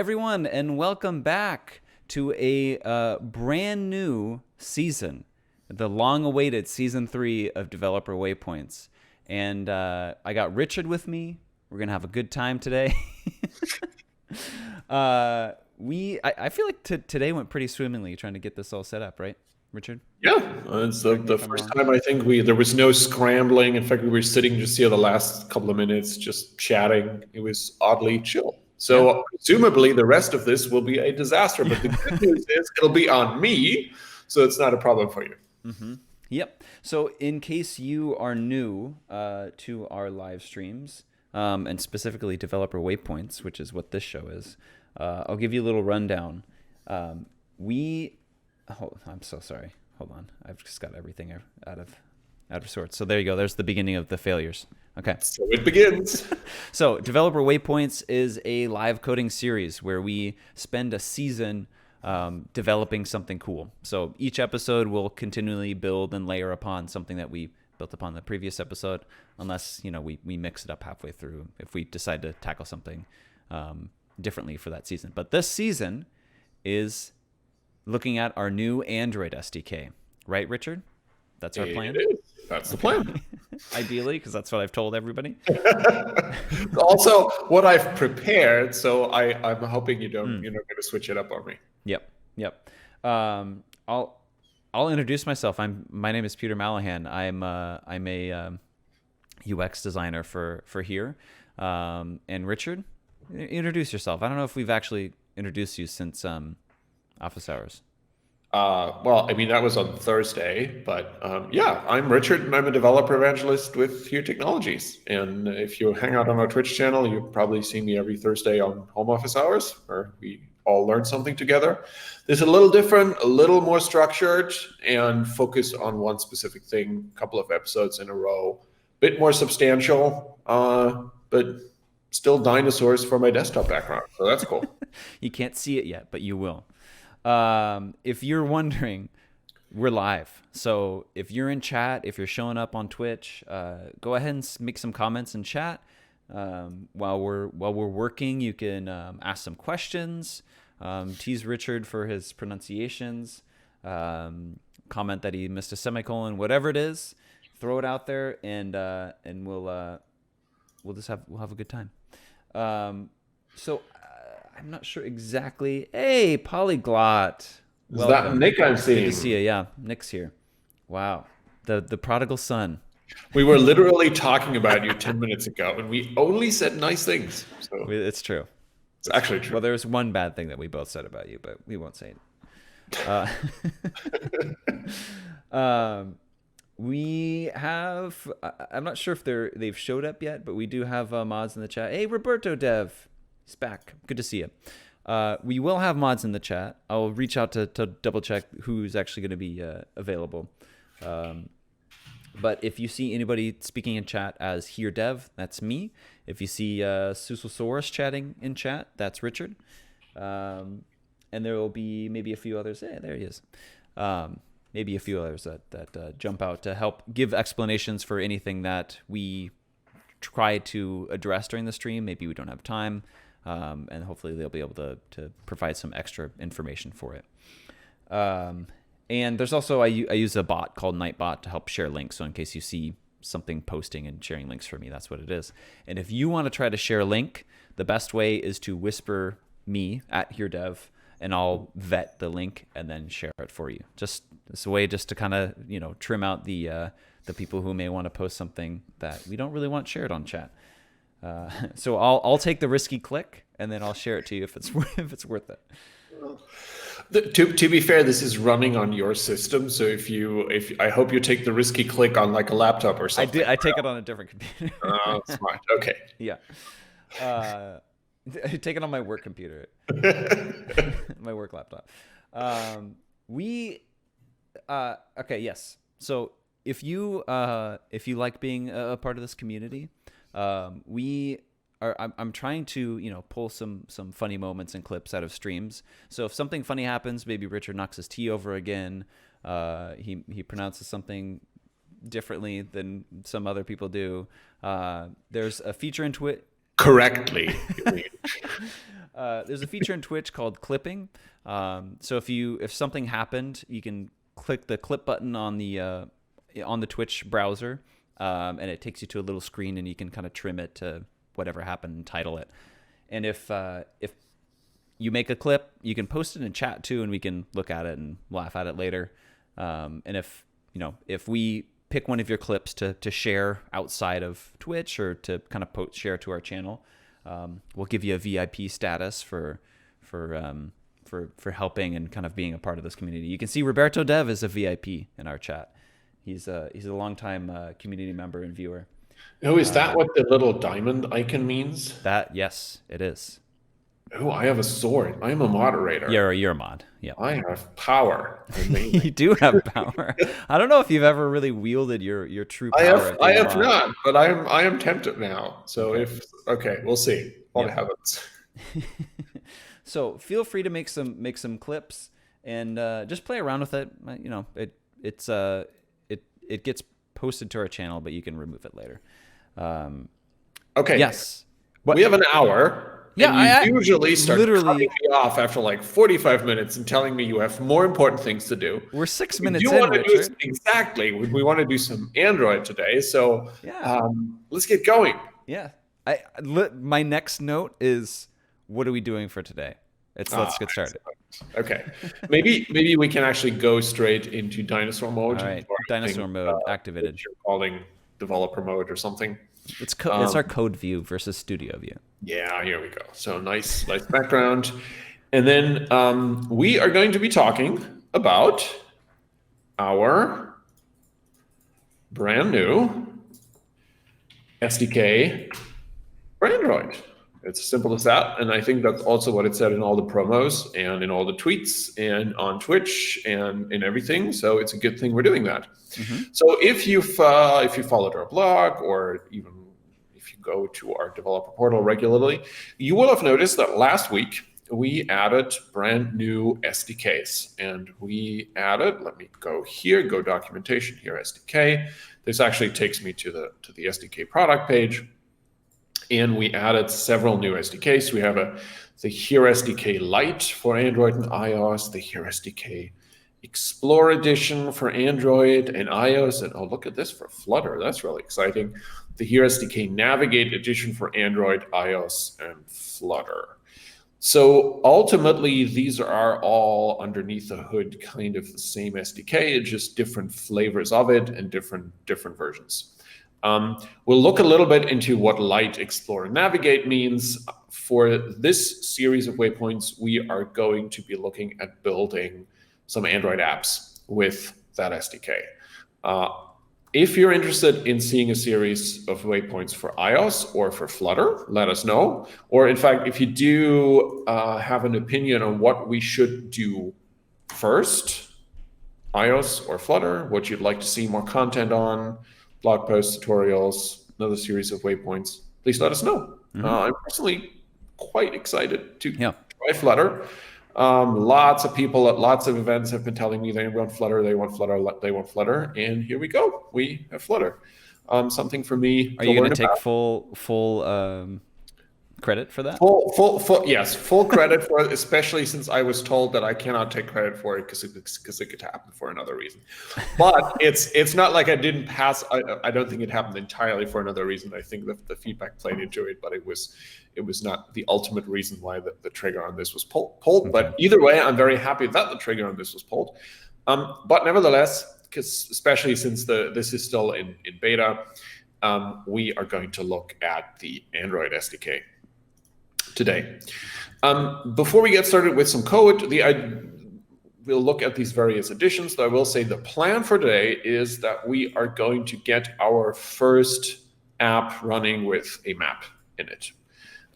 everyone, and welcome back to a brand new season, the long-awaited Season 3 of Developer Waypoints. And I got Richard with me. We're going to have a good time today. I feel like today went pretty swimmingly trying to get this all set up, right, Richard? Yeah, it's the first time I think there was no scrambling. In fact, we were sitting just here the last couple of minutes just chatting. It was oddly chill. So presumably the rest of this will be a disaster. But the good news is it'll be on me, so it's not a problem for you. Mm-hmm. Yep. So in case you are new to our live streams, and specifically Developer Waypoints, which is what this show is, I'll give you a little rundown. I'm so sorry. Hold on. I've just got everything out of sorts. So there you go. There's the beginning of the failures. Okay. So it begins. So Developer Waypoints is a live coding series where we spend a season developing something cool. So each episode will continually build and layer upon something that we built upon the previous episode, unless we mix it up halfway through if we decide to tackle something differently for that season. But this season is looking at our new Android SDK, right, Richard? That's our plan? It is. That's the plan. Ideally, because that's what I've told everybody. Also, what I've prepared, so I'm hoping you're not going to switch it up on me. Yep. I'll introduce myself. My name is Peter Malahan. I'm a UX designer for here. And Richard, introduce yourself. I don't know if we've actually introduced you since office hours. Well, I mean, that was on Thursday, but yeah, I'm Richard and I'm a developer evangelist with Here Technologies. And if you hang out on our Twitch channel, you probably see me every Thursday on home office hours, where we all learn something together. This is a little different, a little more structured, and focused on one specific thing, a couple of episodes in a row, bit more substantial, but still dinosaurs for my desktop background. So that's cool. You can't see it yet, but you will. If you're wondering, we're live. So if you're in chat, if you're showing up on Twitch, go ahead and make some comments in chat. While we're working, you can ask some questions, tease Richard for his pronunciations, comment that he missed a semicolon, whatever it is, throw it out there, and we'll have a good time. So I'm not sure exactly. Hey, Polyglot. Is that Nick I'm seeing? Good to see you. Yeah, Nick's here. Wow, the prodigal son. We were literally talking about you 10 minutes ago, and we only said nice things. So it's true. It's actually true. Well, there's one bad thing that we both said about you, but we won't say it. We have. I'm not sure if they've showed up yet, but we do have mods in the chat. Hey, Roberto Dev. He's back. Good to see you. We will have mods in the chat. I'll reach out to double check who's actually going to be available. But if you see anybody speaking in chat as Here Dev, that's me. If you see Sueselbeck chatting in chat, that's Richard. And there will be maybe a few others. There he is. Maybe a few others that jump out to help give explanations for anything that we try to address during the stream. Maybe we don't have time. And hopefully they'll be able to provide some extra information for it. And there's also, I use a bot called Nightbot to help share links. So in case you see something posting and sharing links for me, that's what it is. And if you want to try to share a link, the best way is to whisper me at HereDev, and I'll vet the link and then share it for you. It's a way just to kind of, trim out the people who may want to post something that we don't really want shared on chat. So I'll take the risky click and then I'll share it to you if it's worth it. To be fair, this is running on your system, so if I hope you take the risky click on like a laptop or something. I take it on a different computer. Oh, smart. Okay. Yeah. I take it on my work computer, my work laptop. Okay. Yes. So if you like being a part of this community, I'm trying to, pull some funny moments and clips out of streams. So if something funny happens, maybe Richard knocks his T over again. He pronounces something differently than some other people do. There's a feature in Twitch. correctly. You mean. There's a feature in Twitch called clipping. So if something happened, you can click the clip button on the Twitch browser, and it takes you to a little screen, and you can kind of trim it to whatever happened and title it. And if you make a clip, you can post it in chat too, and we can look at it and laugh at it later. And if we pick one of your clips to share outside of Twitch or to kind of share to our channel, we'll give you a VIP status for helping and kind of being a part of this community. You can see Roberto Dev is a VIP in our chat. He's a longtime community member and viewer. Oh, is that what the little diamond icon means? Yes, it is. Oh, I have a sword. I'm a moderator. You're a mod. Yeah. I have power. You do have power. I don't know if you've ever really wielded your true power. I have not, but I am tempted now. So we'll see what happens. So feel free to make some clips and just play around with it. It gets posted to our channel, but you can remove it later. Okay. Yes. We have an hour. Yeah, and you usually start cutting me off after like 45 minutes and telling me you have more important things to do. We're 6 minutes in, Richard. Exactly. We want to do some Android today, so let's get going. Yeah. My next note is, what are we doing for today? Let's get started. Okay. Maybe we can actually go straight into dinosaur mode. All right. Dinosaur mode activated. You're calling developer mode or something. It's our code view versus studio view. Yeah, here we go. So nice background. And then we are going to be talking about our brand new SDK for Android. It's as simple as that. And I think that's also what it said in all the promos and in all the tweets and on Twitch and in everything. So it's a good thing we're doing that. Mm-hmm. So if you followed our blog, or even if you go to our developer portal regularly, you will have noticed that last week we added brand new SDKs. And we added, let me go here, go documentation, here SDK. This actually takes me to the SDK product page. And we added several new SDKs. We have the Here SDK Lite for Android and iOS, the Here SDK Explore Edition for Android and iOS, and look at this for Flutter. That's really exciting. The Here SDK Navigate Edition for Android, iOS, and Flutter. So ultimately, these are all underneath the hood kind of the same SDK, just different flavors of it and different versions. We'll look a little bit into what Lite, Explore, and Navigate means. For this series of waypoints, we are going to be looking at building some Android apps with that SDK. If you're interested in seeing a series of waypoints for iOS or for Flutter, let us know. Or in fact, if you do have an opinion on what we should do first, iOS or Flutter, what you'd like to see more content on, blog posts, tutorials, another series of waypoints, please let us know. Mm-hmm. I'm personally quite excited to try Flutter. Lots of people at lots of events have been telling me they want Flutter, and here we go. We have Flutter. Something for me. Are you going to take full credit for that? Full credit for it, especially since I was told that I cannot take credit for it because it could happen for another reason. But it's not like I didn't pass. I don't think it happened entirely for another reason. I think the feedback played into it, but it was not the ultimate reason why the trigger on this was pulled. Okay. But either way, I'm very happy that the trigger on this was pulled. But nevertheless, because especially since this is still in beta, we are going to look at the Android SDK today. Before we get started with some code, we'll look at these various editions. Though I will say the plan for today is that we are going to get our first app running with a map in it.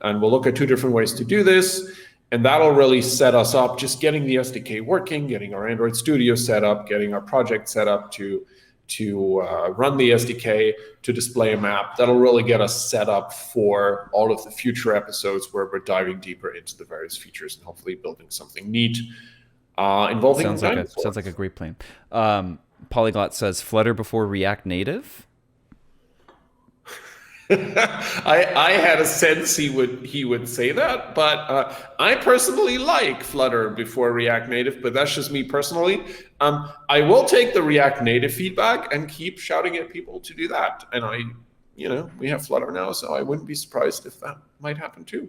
And we'll look at two different ways to do this. And that'll really set us up, just getting the SDK working, getting our Android Studio set up, getting our project set up to run the SDK, to display a map. That'll really get us set up for all of the future episodes where we're diving deeper into the various features and hopefully building something neat involving dinosaurs. Sounds like a great plan. Polyglot says Flutter before React Native. I had a sense he would say that, but I personally like Flutter before React Native, but that's just me personally. I will take the React Native feedback and keep shouting at people to do that. And we have Flutter now, so I wouldn't be surprised if that might happen too.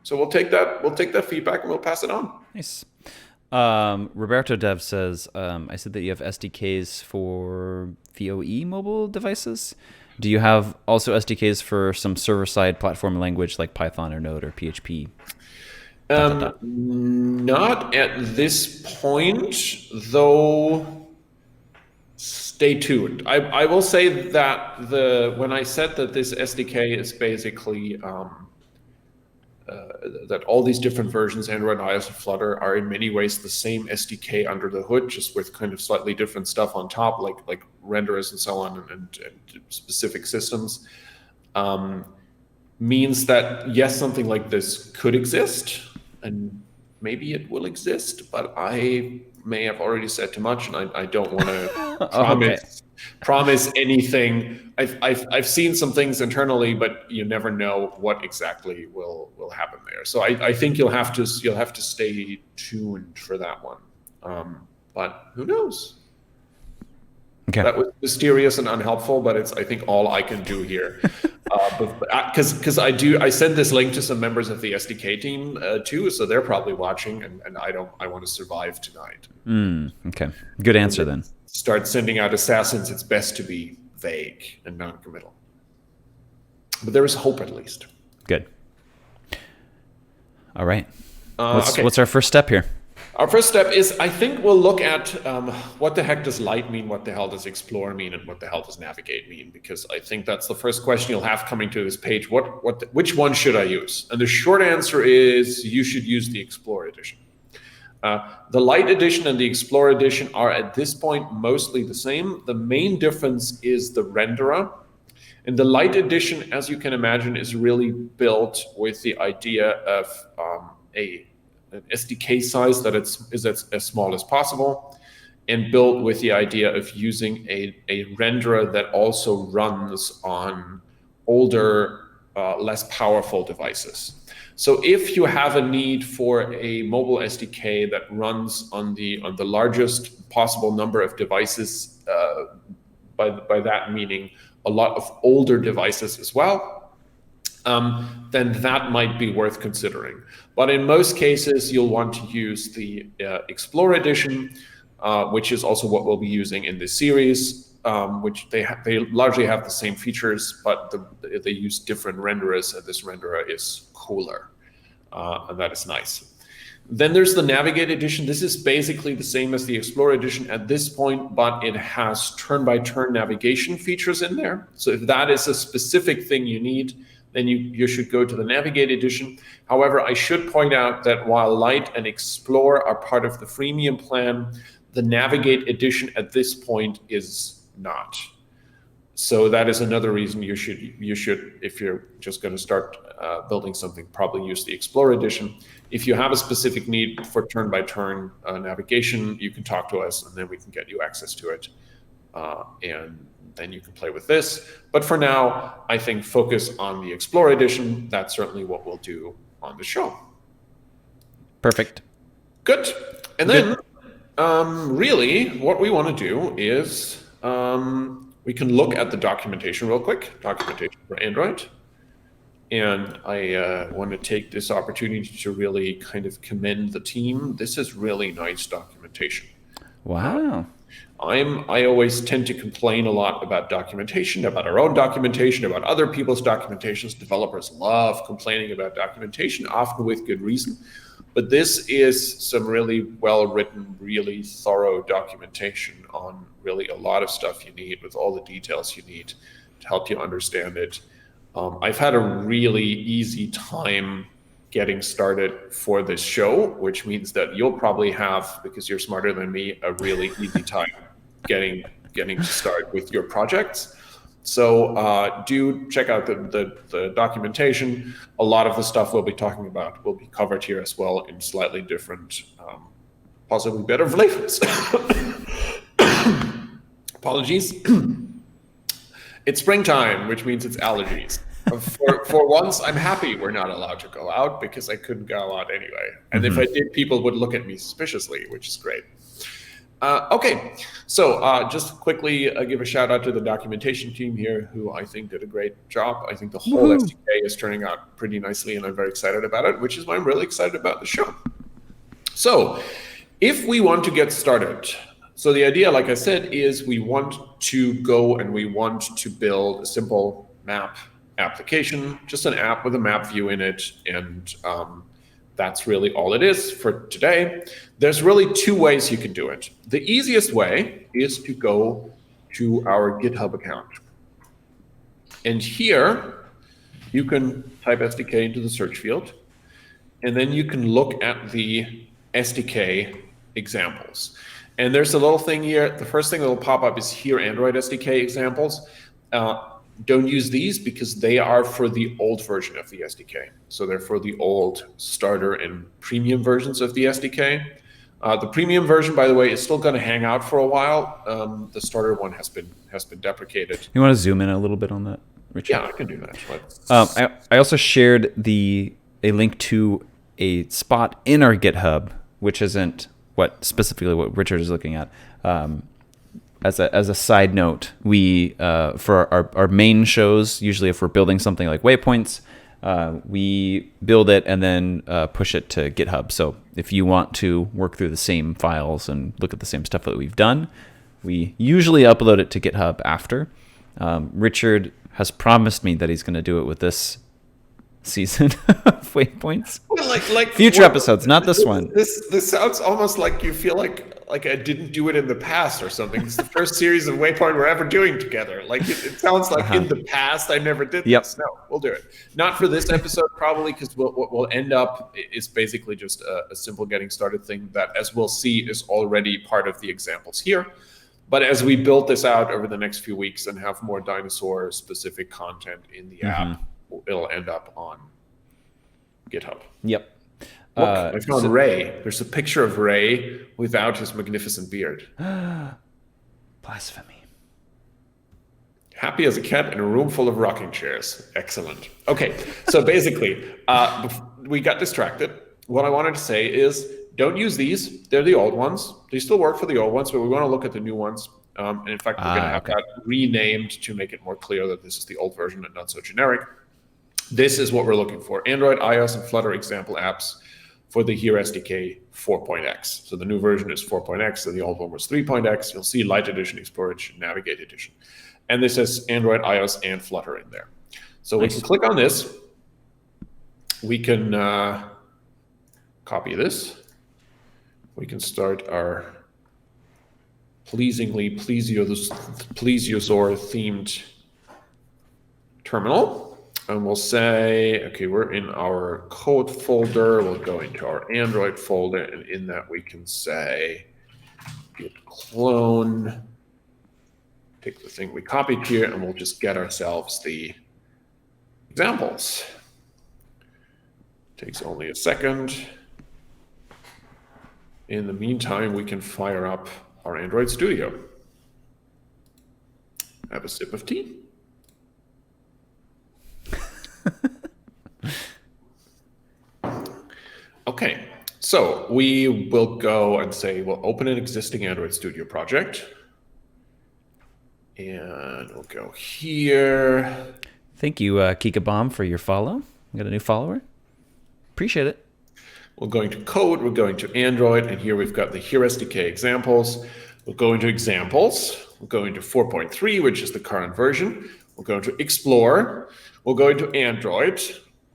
So we'll take that feedback and we'll pass it on. Nice. Roberto Dev says, I said that you have SDKs for VOE mobile devices. Do you have also SDKs for some server-side platform language like Python or Node or PHP? Not at this point, though. Stay tuned. I will say that when I said that this SDK is basically that all these different versions, Android, iOS, and Flutter, are in many ways the same SDK under the hood, just with kind of slightly different stuff on top, like renderers and so on, and specific systems, means that yes, something like this could exist, and maybe it will exist, but I may have already said too much, and I don't want to promise anything. I've seen some things internally, but you never know what exactly will happen there. So I think you'll have to stay tuned for that one. But who knows? Okay. That was mysterious and unhelpful, but it's, I think, all I can do here. Because I sent this link to some members of the SDK team too, so they're probably watching, and I want to survive tonight. Okay, good answer then. Start sending out assassins. It's best to be vague and non-committal, but there is hope at least. Good. All right. Okay. What's our first step here? Our first step is, I think we'll look at what the heck does light mean, what the hell does explore mean, and what the hell does navigate mean, because I think that's the first question you'll have coming to this page. Which one should I use? And the short answer is you should use the Explore edition. The Light edition and the Explore edition are at this point mostly the same. The main difference is the renderer. And the Light edition, as you can imagine, is really built with the idea of an SDK size that is as small as possible, and built with the idea of using a renderer that also runs on older, less powerful devices. So if you have a need for a mobile SDK that runs on the largest possible number of devices, by that meaning a lot of older devices as well, then that might be worth considering. But in most cases, you'll want to use the Explore edition, which is also what we'll be using in this series, which they largely have the same features, but they use different renderers, and this renderer is cooler, and that is nice. Then there's the Navigate edition. This is basically the same as the Explore edition at this point, but it has turn-by-turn navigation features in there. So if that is a specific thing you need, then you should go to the Navigate edition. However, I should point out that while Light and Explore are part of the freemium plan, the Navigate edition at this point is not. So that is another reason you should, if you're just going to start building something, probably use the Explore edition. If you have a specific need for turn-by-turn navigation, you can talk to us, and then we can get you access to it. And then you can play with this. But for now, I think focus on the Explore edition. That's certainly what we'll do on the show. Perfect. Good. And then really what we want to do is we can look at the documentation real quick, documentation for Android. And I want to take this opportunity to really kind of commend the team. This is really nice documentation. Wow. I always tend to complain a lot about documentation, about our own documentation, about other people's documentations. Developers love complaining about documentation, often with good reason. But this is some really well-written, really thorough documentation on really a lot of stuff you need, with all the details you need to help you understand it. I've had a really easy time getting started for this show, which means that you'll probably have, because you're smarter than me, a really easy time getting to start with your projects. So do check out the documentation. A lot of the stuff we'll be talking about will be covered here as well in slightly different, possibly better flavors. Apologies. It's springtime, which means it's allergies. For once, I'm happy we're not allowed to go out because I couldn't go out anyway. And if I did, people would look at me suspiciously, which is great. Okay, so just quickly give a shout out to the documentation team here, who I think did a great job. I think the whole SDK is turning out pretty nicely, and I'm very excited about it, which is why I'm really excited about the show. So if we want to get started, so the idea, like I said, is we want to go and we want to build a simple map application, just an app with a map view in it, and that's really all it is for today. There's really two ways you can do it. The easiest way is to go to our GitHub account. And here you can type SDK into the search field, and then you can look at the SDK examples. And there's a little thing here. The first thing that will pop up is here, Android SDK examples. Don't use these because they are for the old version of the SDK. So they're for the old starter and premium versions of the SDK. The premium version, by the way, is still going to hang out for a while. The starter one has been deprecated. You want to zoom in a little bit on that, Richard? Yeah, I can do that. I also shared a link to a spot in our GitHub, which isn't specifically what Richard is looking at. As a side note, we for our main shows, usually if we're building something like Waypoints, we build it and then push it to GitHub. So if you want to work through the same files and look at the same stuff that we've done, we usually upload it to GitHub after. Richard has promised me that he's going to do it with this season of Waypoints. Well, like future episodes, not this one. This sounds almost like you feel like I didn't do it in the past or something. It's the first series of Waypoint we're ever doing together. Like it sounds like in the past I never did this. No, we'll do it. Not for this episode probably, because what we'll end up is basically just a simple getting started thing that, as we'll see, is already part of the examples here. But as we build this out over the next few weeks and have more dinosaur-specific content in the app, it'll end up on GitHub. Yep. Look, I found Ray. There's a picture of Ray without his magnificent beard. Blasphemy. Happy as a cat in a room full of rocking chairs. Excellent. Okay, so basically, we got distracted. What I wanted to say is, don't use these. They're the old ones. They still work for the old ones, but we want to look at the new ones. And in fact, we're going to have that renamed to make it more clear that this is the old version and not so generic. This is what we're looking for. Android, iOS, and Flutter example apps for the Here SDK 4.x. So the new version is 4.x, so the old one was 3.x. You'll see Light Edition, Exploration, Navigate Edition. And this has Android, iOS, and Flutter in there. So we can click on this. We can copy this. We can start our pleasingly plesiosaur-themed terminal. And we'll say, okay, we're in our code folder. We'll go into our Android folder, and in that we can say git clone, take the thing we copied here, and we'll just get ourselves the examples. Takes only a second. In the meantime, we can fire up our Android Studio. Have a sip of tea. Okay, so we will go and say we'll open an existing Android Studio project. And we'll go here. Thank you, Kika Bomb, for your follow. We got a new follower. Appreciate it. We're going to code, we're going to Android, and here we've got the Here SDK examples. We'll go into examples. We'll go into 4.3, which is the current version. We'll go into Explore. We'll go into Android,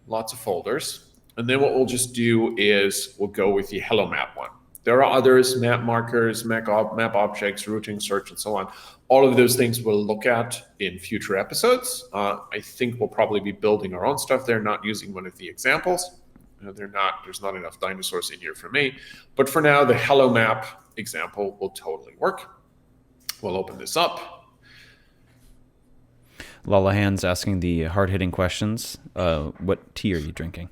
lots of folders. And then what we'll just do is we'll go with the Hello Map one. There are others, map markers, map objects, routing, search, and so on. All of those things we'll look at in future episodes. I think we'll probably be building our own stuff there, not using one of the examples. There's not enough dinosaurs in here for me. But for now, the Hello Map example will totally work. We'll open this up. Lalahan's asking the hard-hitting questions. What tea are you drinking?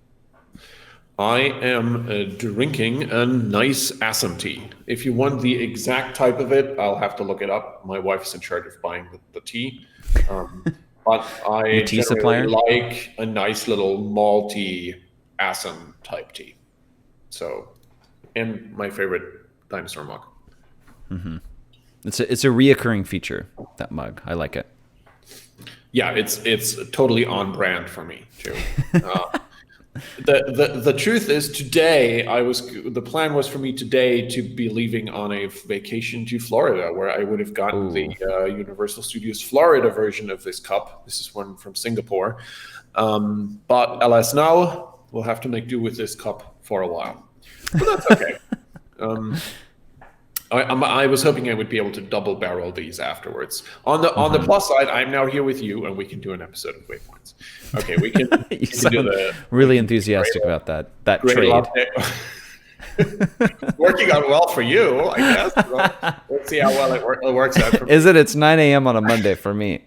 I am drinking a nice Assam tea. If you want the exact type of it, I'll have to look it up. My wife's in charge of buying the tea. But I Your tea generally supplier? like a nice little malty Assam type tea. So, and my favorite dinosaur mug. It's a reoccurring feature, that mug. I like it. Yeah, it's totally on brand for me too. The truth is, today the plan was for me today to be leaving on a vacation to Florida, where I would have gotten the Universal Studios Florida version of this cup. This is one from Singapore, but alas, now we'll have to make do with this cup for a while. But that's okay. I was hoping I would be able to double barrel these afterwards. On the plus side, I'm now here with you, and we can do an episode of Waypoints. Okay, we can. You sound really enthusiastic about that trade. Working out well for you, I guess. Let's see how well it works out for me. Is it? It's 9 a.m. on a Monday for me.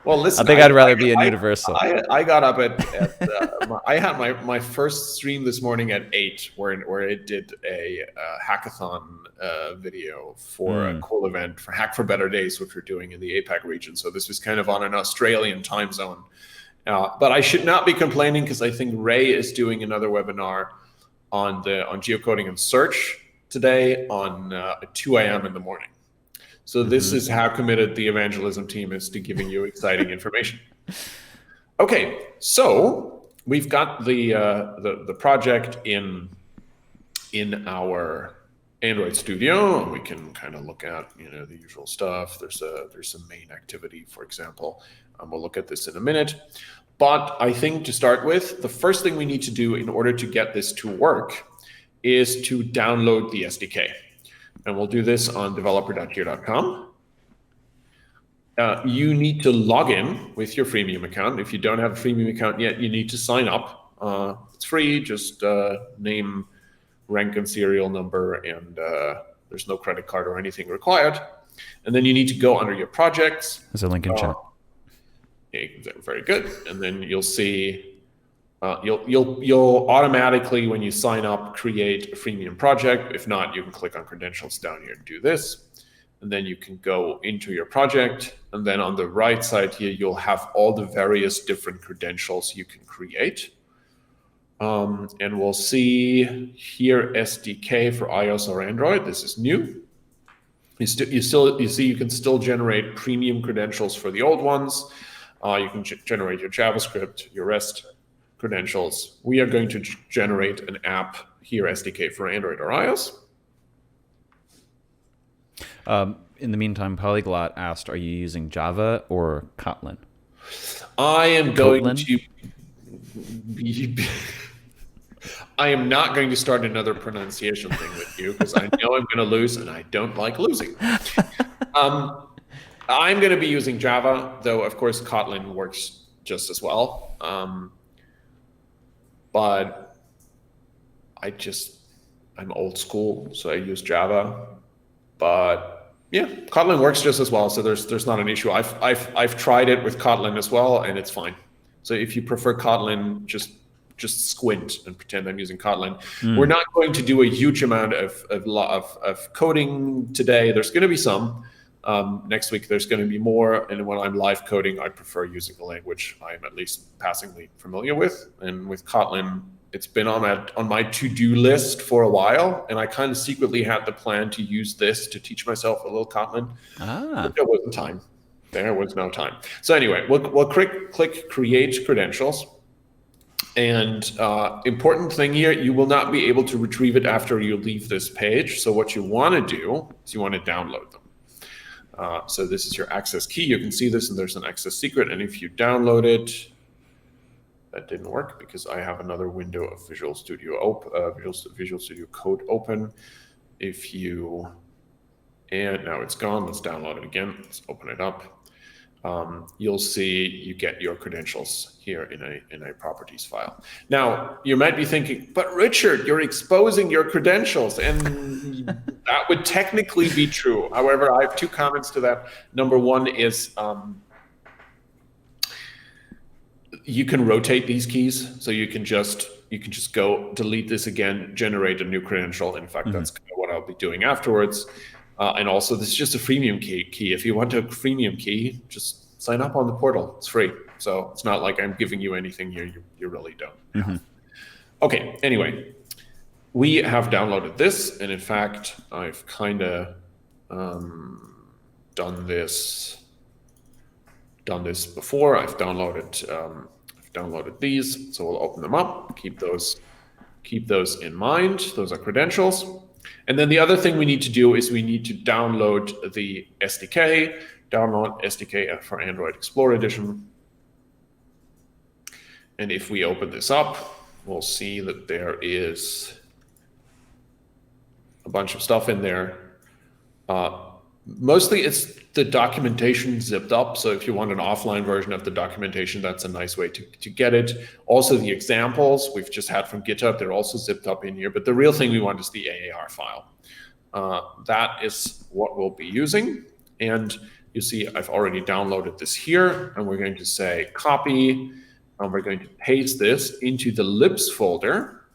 Well, listen, I think I'd rather be a Universal. I got up I had my first stream this morning at 8, where I did a hackathon video for a cool event for Hack for Better Days, which we're doing in the APAC region. So this was kind of on an Australian time zone. But I should not be complaining, because I think Ray is doing another webinar on geocoding and search today on 2 a.m. in the morning. So this is how committed the evangelism team is to giving you exciting information. Okay, so we've got the project in our Android Studio, and we can kind of look at the usual stuff. There's some main activity, for example. We'll look at this in a minute. But I think to start with, the first thing we need to do in order to get this to work is to download the SDK. And we'll do this on developer.gear.com. You need to log in with your freemium account. If you don't have a freemium account yet, you need to sign up. It's free, just name, rank, and serial number, and there's no credit card or anything required. And then you need to go under your projects. There's a link in chat. Very good. And then you'll see you'll automatically, when you sign up, create a freemium project. If not, you can click on credentials down here and do this. And then you can go into your project. And then on the right side here, you'll have all the various different credentials you can create. And we'll see here SDK for iOS or Android. This is new. You see you can still generate premium credentials for the old ones. You can generate your JavaScript, your REST credentials. We are going to generate an app here, SDK for Android or iOS. In the meantime, Polyglot asked, are you using Java or Kotlin? I am going to I am not going to start another pronunciation thing with you, because I know I'm going to lose, and I don't like losing. I'm going to be using Java, though, of course, Kotlin works just as well. But I'm old school, so I use Java. But yeah, Kotlin works just as well, so there's not an issue. I've tried it with Kotlin as well, and it's fine. So if you prefer Kotlin, just squint and pretend I'm using Kotlin. We're not going to do a huge amount of coding today. There's going to be some. Next week, there's going to be more. And when I'm live coding, I prefer using a language I'm at least passingly familiar with. And with Kotlin, it's been on my to-do list for a while. And I kind of secretly had the plan to use this to teach myself a little Kotlin. But there wasn't time. There was no time. So anyway, we'll click Create Credentials. And important thing here, you will not be able to retrieve it after you leave this page. So what you want to do is you want to download them. So this is your access key. You can see this, and there's an access secret. And if you download it, that didn't work because I have another window of Visual Studio Code open. And now it's gone. Let's download it again. Let's open it up. You'll see you get your credentials here in a properties file. Now, you might be thinking, but Richard, you're exposing your credentials, and that would technically be true. However, I have two comments to that. Number one is you can rotate these keys, so you can just you can just go delete this again, generate a new credential. In fact, that's kind of what I'll be doing afterwards. And also, this is just a freemium key. If you want a freemium key, just sign up on the portal. It's free. So it's not like I'm giving you anything here you really don't have. Okay, anyway, we have downloaded this. And in fact, I've kind of done this before. I've downloaded these. So we'll open them up, keep those in mind. Those are credentials. And then the other thing we need to do is we need to download the SDK, download SDK for Android Explorer Edition. And if we open this up, we'll see that there is a bunch of stuff in there. Mostly it's the documentation zipped up. So if you want an offline version of the documentation, that's a nice way to get it. Also, the examples we've just had from GitHub, they're also zipped up in here. But the real thing we want is the AAR file. That is what we'll be using. And you see I've already downloaded this here. And we're going to say copy. And we're going to paste this into the libs folder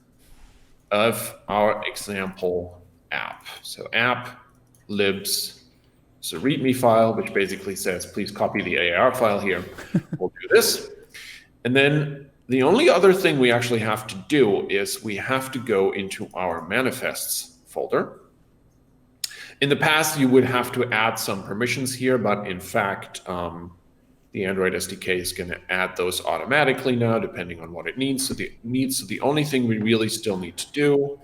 of our example app. So app, libs. It's a README file, which basically says, please copy the AAR file here. We'll do this. And then the only other thing we actually have to do is we have to go into our manifests folder. In the past, you would have to add some permissions here, but in fact, the Android SDK is going to add those automatically now, depending on what it needs. So the only thing we really still need to do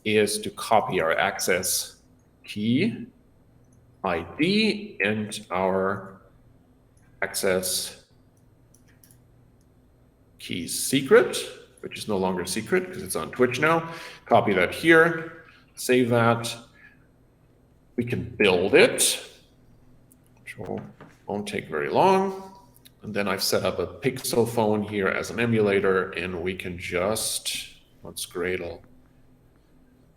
is to copy our access key ID and our access key secret, which is no longer secret because it's on Twitch now. Copy that here, save that. We can build it, which won't take very long. And then I've set up a Pixel phone here as an emulator, and we can just, once Gradle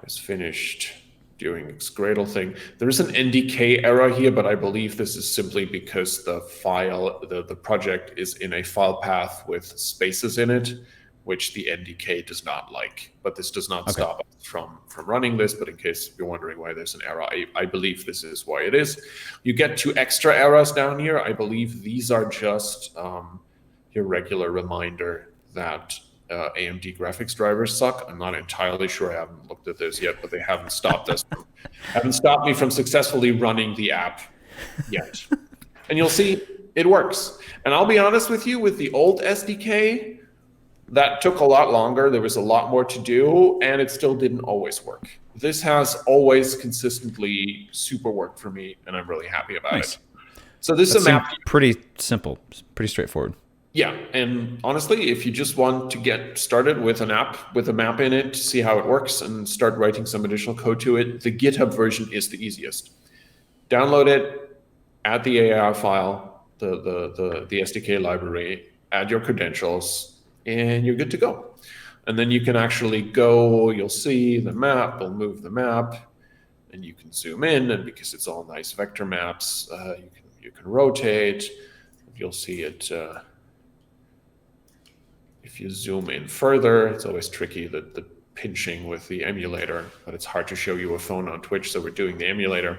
is finished doing its Gradle thing. There is an NDK error here, but I believe this is simply because the file, the project is in a file path with spaces in it, which the NDK does not like. But this does not stop us from running this. But in case you're wondering why there's an error, I believe this is why it is. You get 2 extra errors down here. I believe these are just your regular reminder that AMD graphics drivers suck. I'm not entirely sure. I haven't looked at this yet, but they haven't stopped me from successfully running the app yet. And you'll see it works. And I'll be honest with you, with the old SDK, that took a lot longer. There was a lot more to do, and it still didn't always work. This has always consistently super worked for me, and I'm really happy about it. So this is a map. Pretty simple, pretty straightforward. Yeah, and honestly, if you just want to get started with an app with a map in it to see how it works and start writing some additional code to it, the GitHub version is the easiest. Download it, add the AR file, the SDK library, add your credentials, and you're good to go. And then you can actually go, you'll see the map, we'll move the map, and you can zoom in, and because it's all nice vector maps, you can rotate. You'll see it. If you zoom in further, it's always tricky, the pinching with the emulator, but it's hard to show you a phone on Twitch, so we're doing the emulator.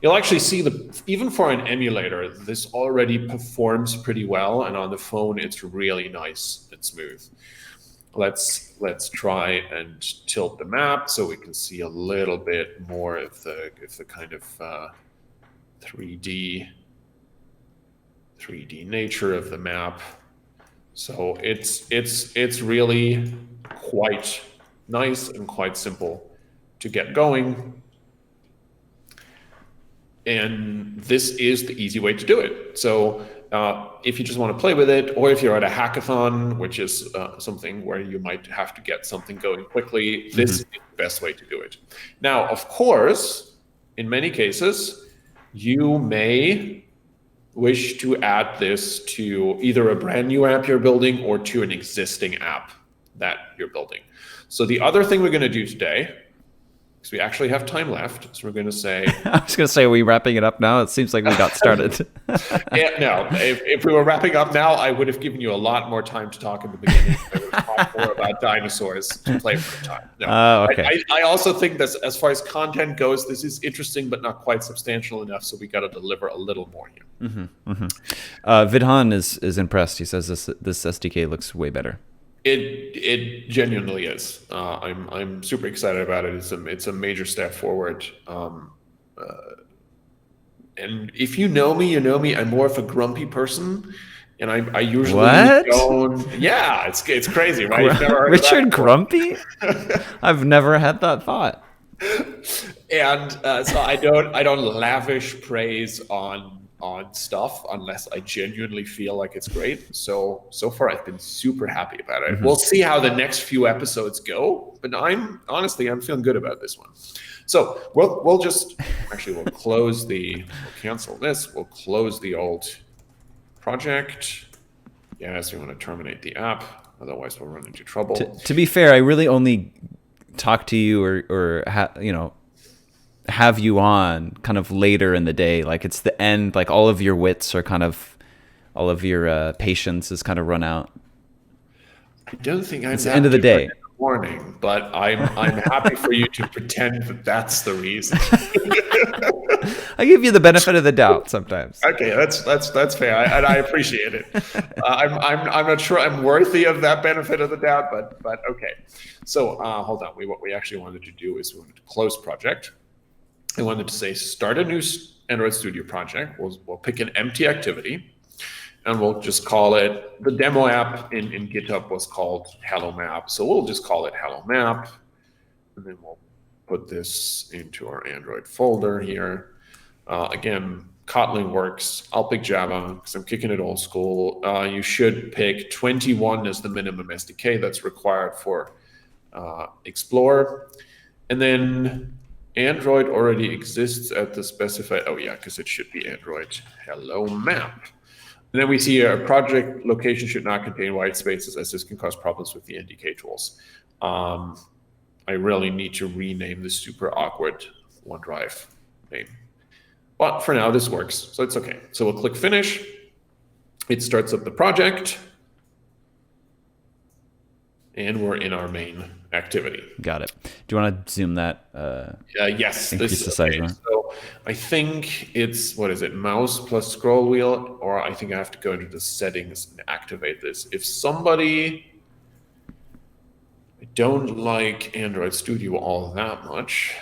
You'll actually see even for an emulator, this already performs pretty well, and on the phone, it's really nice and smooth. Let's try and tilt the map so we can see a little bit more of the kind of 3D nature of the map. So it's really quite nice and quite simple to get going. And this is the easy way to do it. So if you just want to play with it, or if you're at a hackathon, which is something where you might have to get something going quickly, this is the best way to do it. Now, of course, in many cases, you may wish to add this to either a brand new app you're building or to an existing app that you're building. So the other thing we're going to do today because we actually have time left. So we're going to say, I was going to say, are we wrapping it up now? It seems like we got started. yeah, no, if we were wrapping up now, I would have given you a lot more time to talk in the beginning. I would have talked more about dinosaurs to play for the time. No, Okay. I also think that as far as content goes, this is interesting, but not quite substantial enough. So we got to deliver a little more here. Vidhan is impressed. He says this SDK looks way better. It genuinely is. I'm super excited about it. It's a major step forward. And if you know me, you know me. I'm more of a grumpy person, and I usually don't. Yeah, it's crazy, right? You've never heard Richard Grumpy? I've never had that thought. And so I don't lavish praise on stuff unless I genuinely feel like it's great. So far I've been super happy about it. We'll see how the next few episodes go, but I'm feeling good about this one. So we'll cancel this. We'll close the old project. Yes, we want to terminate the app. Otherwise we'll run into trouble. To be fair, I really only talk to you or have you on kind of later in the day. Like it's the end, like all of your wits are kind of, all of your patience is kind of run out. I don't think it's the end of the day. Morning, but I'm happy for you to pretend that that's the reason. I give you the benefit of the doubt sometimes. Okay, that's fair, and I appreciate it. I'm not sure I'm worthy of that benefit of the doubt, but okay. So hold on. What we actually wanted to do is we wanted to close project. I wanted to say start a new Android Studio project. We'll pick an empty activity. And we'll just call it, the demo app in GitHub was called Hello Map. So we'll just call it Hello Map. And then we'll put this into our Android folder here. Again, Kotlin works. I'll pick Java because I'm kicking it old school. You should pick 21 as the minimum SDK that's required for Explorer. And then Android already exists at the specified, oh yeah, because it should be Android Hello Map. And then we see a project location should not contain white spaces, as this can cause problems with the NDK tools. I really need to rename this super awkward OneDrive name. But for now, this works, so it's okay. So we'll click Finish. It starts up the project. And we're in our main activity. Got it. Do you want to zoom that? Yes. Increase the size, right? So I think it's, what is it, mouse plus scroll wheel, or I think I have to go into the settings and activate this. If somebody, I don't like Android Studio all that much.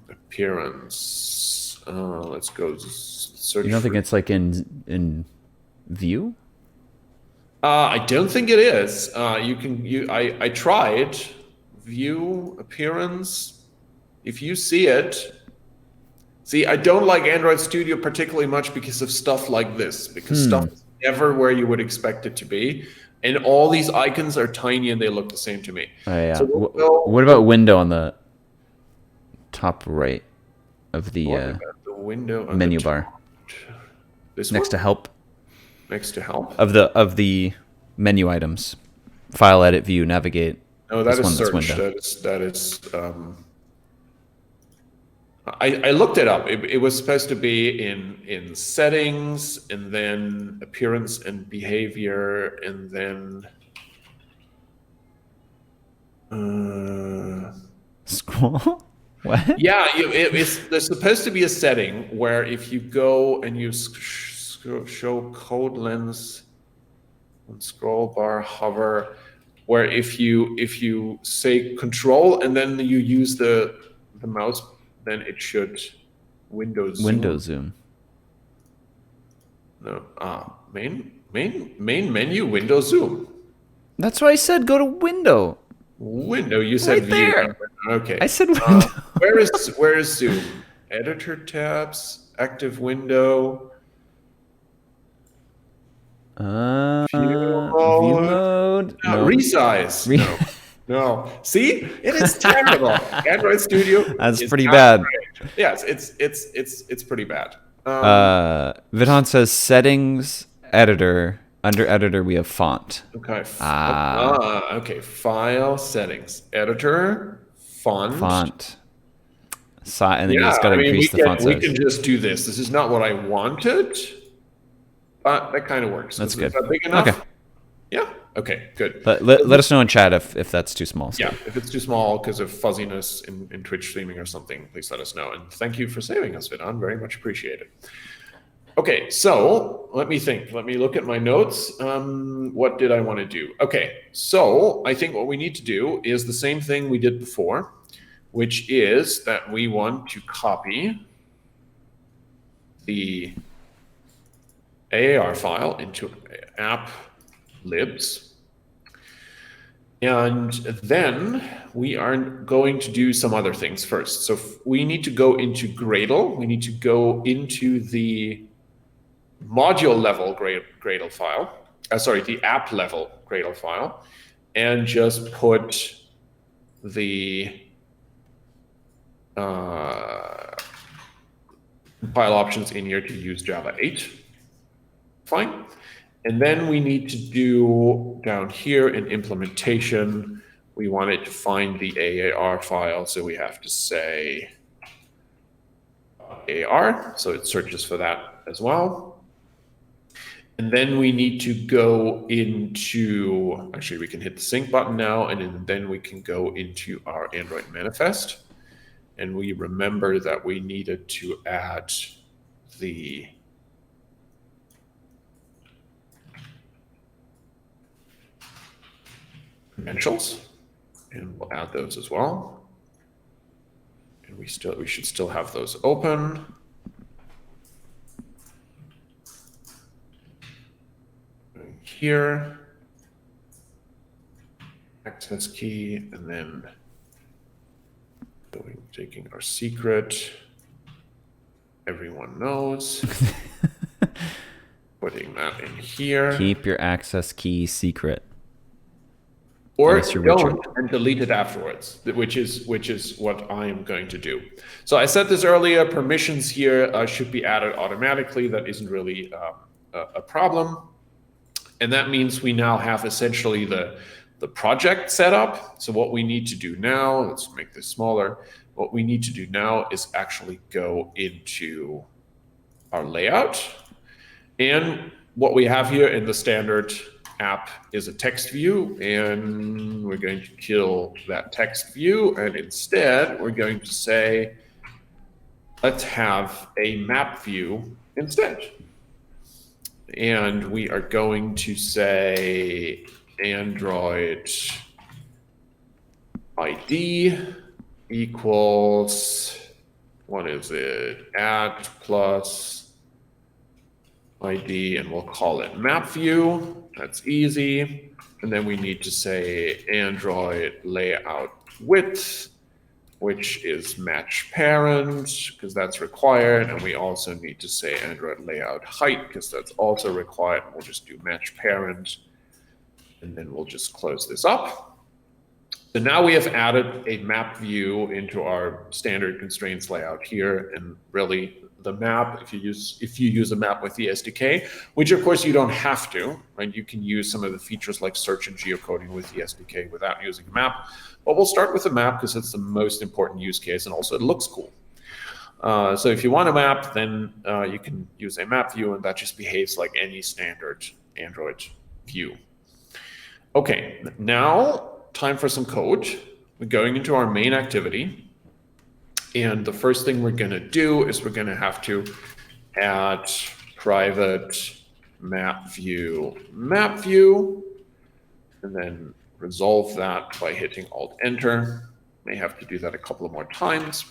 Appearance. Let's go search. You don't think it's like in view? I don't think it is. I tried view appearance. If you see it, I don't like Android Studio particularly much because of stuff like this, because stuff is never where you would expect it to be. And all these icons are tiny and they look the same to me. Oh, yeah. So what about window on the top right of the window menu bar? This next one? to help. Next to help of the menu items, file, edit, view, navigate. No, that is search. That is. I looked it up. It was supposed to be in settings, and then appearance and behavior, and then scroll. What? Yeah, there's supposed to be a setting where if you go and you show code lens on scroll bar hover, where if you say control and then you use the mouse, then it should window zoom. No, main menu, window zoom. That's why I said go to window. Window. You said right there. View. Okay. I said window. Where is zoom? Editor tabs, active window. View mode. No. Resize. No. See, it is terrible. Android Studio. That's pretty bad. Great. Yes, it's pretty bad. Vidhan says settings, editor. Under editor, we have font. Okay. Okay. File, settings, editor, Font. And then you Yeah, just got to I mean, increase the font we size. can just do this. This is not what I wanted, but that kind of works. That's Is good. that big enough? Okay. Yeah. Okay, good. Let us know in chat if that's too small. Yeah, if it's too small because of fuzziness in Twitch streaming or something, please let us know. And thank you for saving us, Vidon. Very much appreciated. Okay, so let me think. Let me look at my notes. What did I want to do? Okay, so I think what we need to do is the same thing we did before, which is that we want to copy the AAR file into app libs. And then we are going to do some other things first. So we need to go into Gradle. We need to go into the module level Gradle file. Sorry, the app level Gradle file, and just put the compile options in here to use Java 8. Fine. And then we need to do down here in implementation, we want it to find the AAR file. So we have to say AR. So it searches for that as well. And then we need to go into, actually we can hit the sync button now, and then we can go into our Android manifest. And we remember that we needed to add the credentials, and we'll add those as well. And we should still have those open. Here, access key, and then taking our secret. Everyone knows. Putting that in here. Keep your access key secret. Or don't and delete it afterwards, which is what I am going to do. So I said this earlier, permissions here should be added automatically. That isn't really a problem. And that means we now have essentially the project set up. So what we need to do now, let's make this smaller. What we need to do now is actually go into our layout. And what we have here in the standard app is a text view, and we're going to kill that text view, and instead we're going to say, let's have a map view instead. And we are going to say Android ID equals, what is it, @ plus ID, and we'll call it map view. That's easy. And then we need to say Android layout width, which is match parent, because that's required. And we also need to say Android layout height, because that's also required. We'll just do match parent, and then we'll just close this up. So now we have added a map view into our standard constraints layout here, and really the map, if you use a map with the SDK, which of course you don't have to, right? You can use some of the features like search and geocoding with the SDK without using a map. But we'll start with a map because it's the most important use case, and also it looks cool. So if you want a map, then you can use a map view, and that just behaves like any standard Android view. Okay, now time for some code. We're going into our main activity. And the first thing we're going to do is we're going to have to add private map view, and then resolve that by hitting Alt-Enter. May have to do that a couple of more times.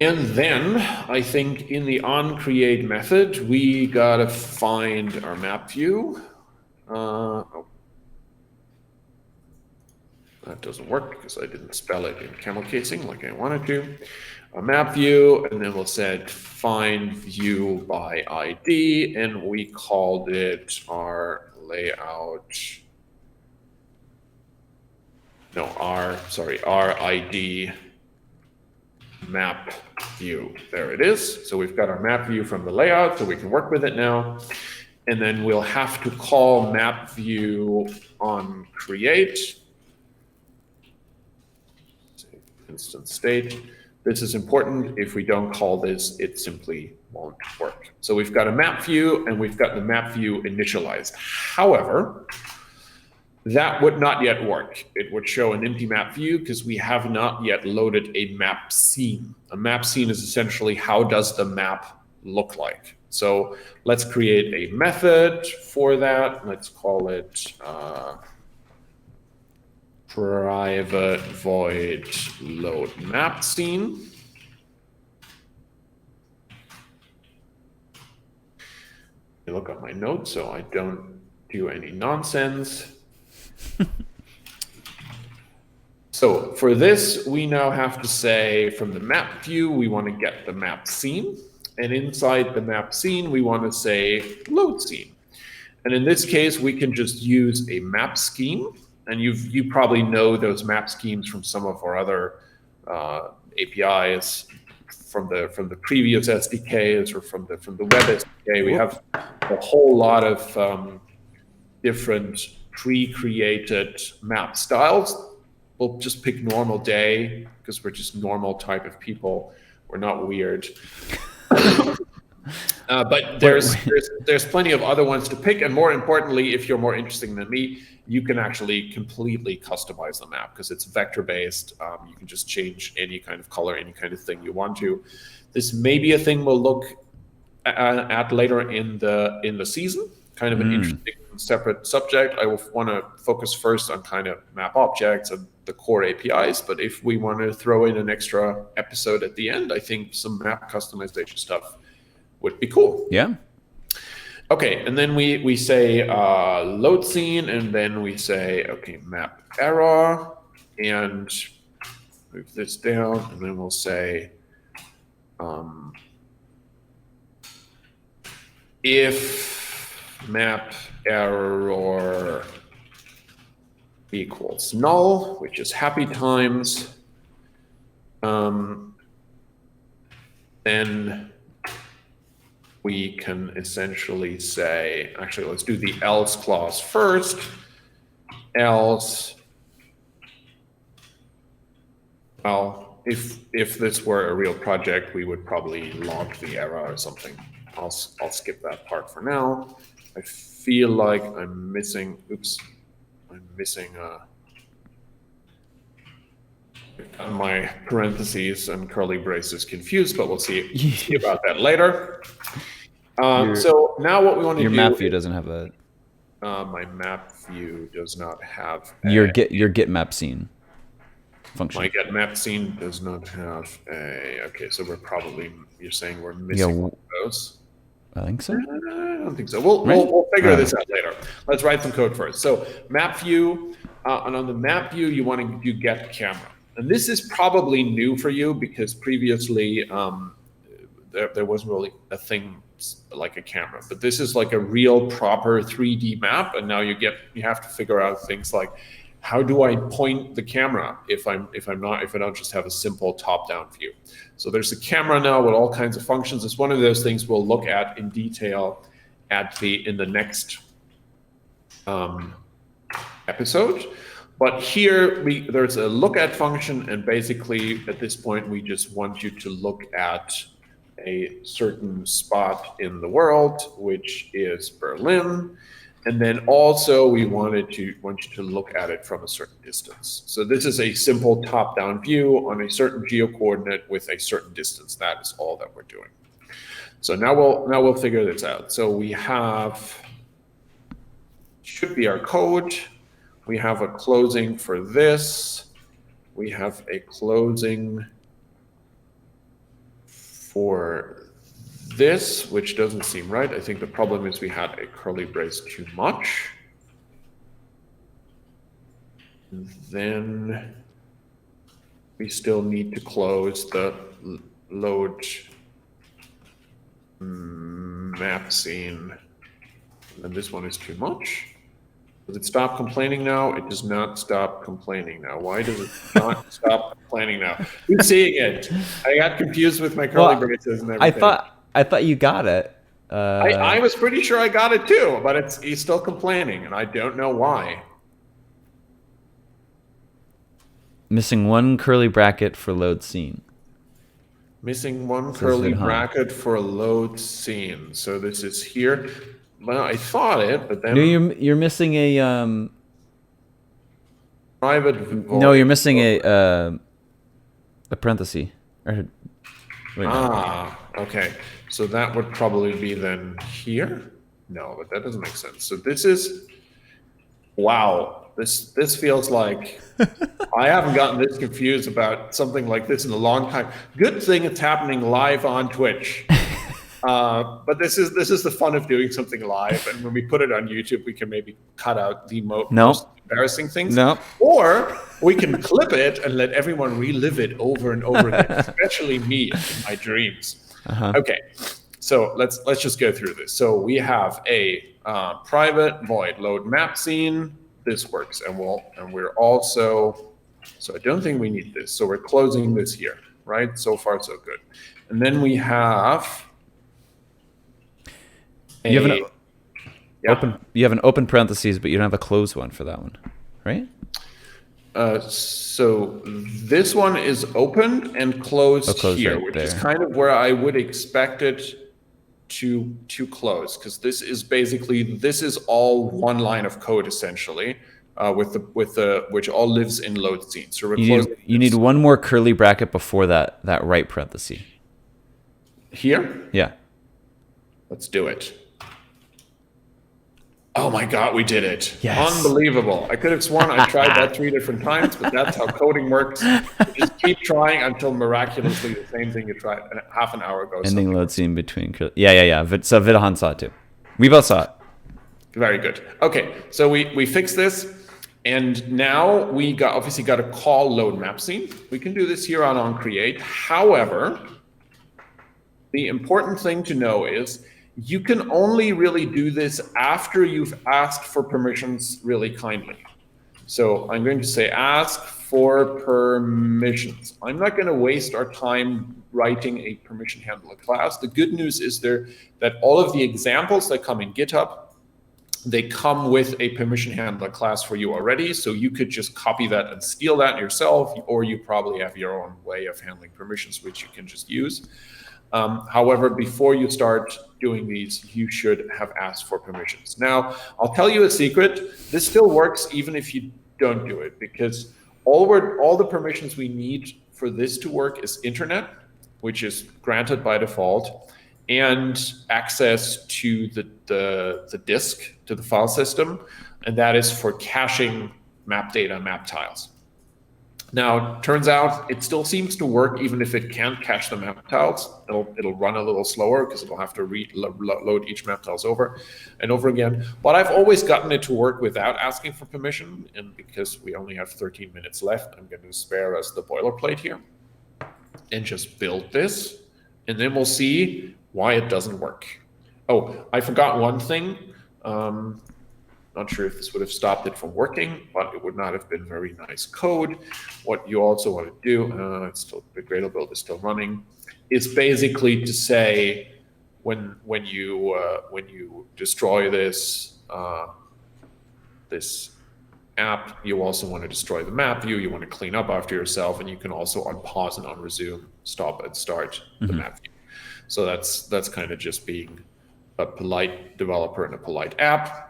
And then I think in the onCreate method, we got to find our map view. That doesn't work because I didn't spell it in camel casing like I wanted to. A map view, and then we'll set find view by ID, and we called it our layout. No, our ID map view. There it is. So we've got our map view from the layout, so we can work with it now. And then we'll have to call map view on create. instance state. This is important. If we don't call this, it simply won't work. So we've got a map view, and we've got the map view initialized. However, that would not yet work. It would show an empty map view because we have not yet loaded a map scene. A map scene is essentially how does the map look like. So let's create a method for that. Let's call it private void load map scene. I look at my notes so I don't do any nonsense. So for this, we now have to say from the map view, we want to get the map scene. And inside the map scene, we want to say load scene. And in this case, we can just use a map scheme. And you probably know those map schemes from some of our other APIs, from the previous SDKs or from the web SDK. We have a whole lot of different pre-created map styles. We'll just pick normal day because we're just normal type of people. We're not weird. But there's plenty of other ones to pick, and more importantly, if you're more interested than me, you can actually completely customize the map because it's vector-based. You can just change any kind of color, any kind of thing you want to. This may be a thing we'll look at later in the season. Kind of an interesting separate subject. I will want to focus first on kind of map objects and the core APIs. But if we want to throw in an extra episode at the end, I think some map customization stuff would be cool. Yeah. Okay, and then we say load scene, and then we say, okay, map error, and move this down, and then we'll say if map error equals null, which is happy times, then we can essentially say, actually, let's do the else clause first. Else, well, if this were a real project, we would probably log the error or something. I'll skip that part for now. I feel like I'm missing, my parentheses and curly braces confused, but we'll see about that later. So now what we want to do. Your map view doesn't have a. My map view does not have. Your get map scene function. My get map scene does not have a. Okay, so you're saying we're missing one of those. I think so. I don't think so. We'll figure this out later. Let's write some code first. So map view, and on the map view, you want to do get camera. And this is probably new for you because previously there wasn't really a thing like a camera. But this is like a real proper 3D map, and now you have to figure out things like how do I point the camera if I don't just have a simple top-down view. So there's a camera now with all kinds of functions. It's one of those things we'll look at in detail in the next episode. But here there's a look at function, and basically at this point we just want you to look at a certain spot in the world, which is Berlin. And then also we want you to look at it from a certain distance. So this is a simple top-down view on a certain geo-coordinate with a certain distance. That is all that we're doing. So now we'll figure this out. So we should be our code. We have a closing for this. We have a closing for this, which doesn't seem right. I think the problem is we had a curly brace too much. And then we still need to close the load map scene. And this one is too much. Does it stop complaining now? It does not stop complaining now. Why does it not stop complaining now? Who's seeing it? I got confused with my curly braces and everything. I thought you got it. I was pretty sure I got it too, but he's still complaining, and I don't know why. Missing one curly bracket for load scene. Missing one Says curly Vidhan. bracket for load scene. So this is here. Well, I thought it, but then No, you're missing a private void. No, you're missing a parenthesis. Or, wait, no. Okay. So that would probably be then here. No, but that doesn't make sense. So this is, wow. This feels like I haven't gotten this confused about something like this in a long time. Good thing it's happening live on Twitch. But this is the fun of doing something live, and when we put it on YouTube, we can maybe cut out the most embarrassing things, or we can clip it and let everyone relive it over and over again, especially me in my dreams. Okay, so let's just go through this. So we have a private void load map scene. This works, and we're also. So I don't think we need this. So we're closing this here, right? So far, so good. And then we have. You have an open parentheses, but you don't have a closed one for that one, right? So this one is open and closed here, right which there. is kind of where I would expect it to close, because this is all one line of code essentially, with the which all lives in load scene. So you need one more curly bracket before that right parenthesis. Here? Yeah. Let's do it. Oh my God, we did it. Yes. Unbelievable. I could have sworn I tried that 3 different times, but that's how coding works. You just keep trying until miraculously the same thing you tried half an hour ago. Ending load scene between. Yeah. So Vidhan saw it too. We both saw it. Very good. Okay, so we fixed this, and now we obviously got to call load map scene. We can do this here on onCreate. However, the important thing to know is you can only really do this after you've asked for permissions really kindly. So I'm going to say ask for permissions. I'm not going to waste our time writing a permission handler class. The good news is that all of the examples that come in GitHub, they come with a permission handler class for you already. So you could just copy that and steal that yourself, or you probably have your own way of handling permissions, which you can just use. However, before you start doing these, you should have asked for permissions. Now, I'll tell you a secret. This still works even if you don't do it, because all the permissions we need for this to work is internet, which is granted by default, and access to the disk, to the file system, and that is for caching map data, map tiles. Now, turns out it still seems to work even if it can't cache the map tiles. It'll run a little slower because it'll have to load each map tiles over and over again. But I've always gotten it to work without asking for permission, and because we only have 13 minutes left, I'm going to spare us the boilerplate here and just build this, and then we'll see why it doesn't work. Oh, I forgot one thing. Not sure if this would have stopped it from working, but it would not have been very nice code. What you also want to do, it's still the Gradle build is still running, is basically to say when you destroy this this app, you also want to destroy the map view. You want to clean up after yourself, and you can also unpause and unresume, stop and start the map view. So that's kind of just being a polite developer and a polite app.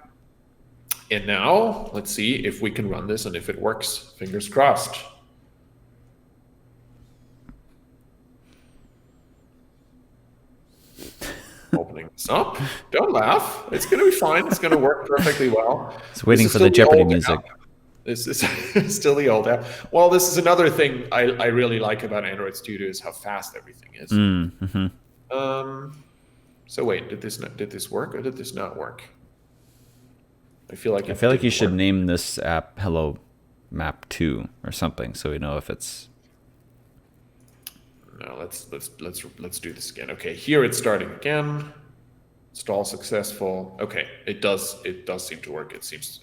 And now let's see if we can run this and if it works. Fingers crossed. Opening this up. Don't laugh. It's going to be fine. It's going to work perfectly well. It's waiting for the Jeopardy music. This is still the old app. Well, this is another thing I really like about Android Studio is how fast everything is. So wait, did this work or did this not work? I feel like you should name this app Hello Map 2 or something, so we know if it's. No, let's do this again. Okay, here it's starting again. Install successful. Okay, it does seem to work.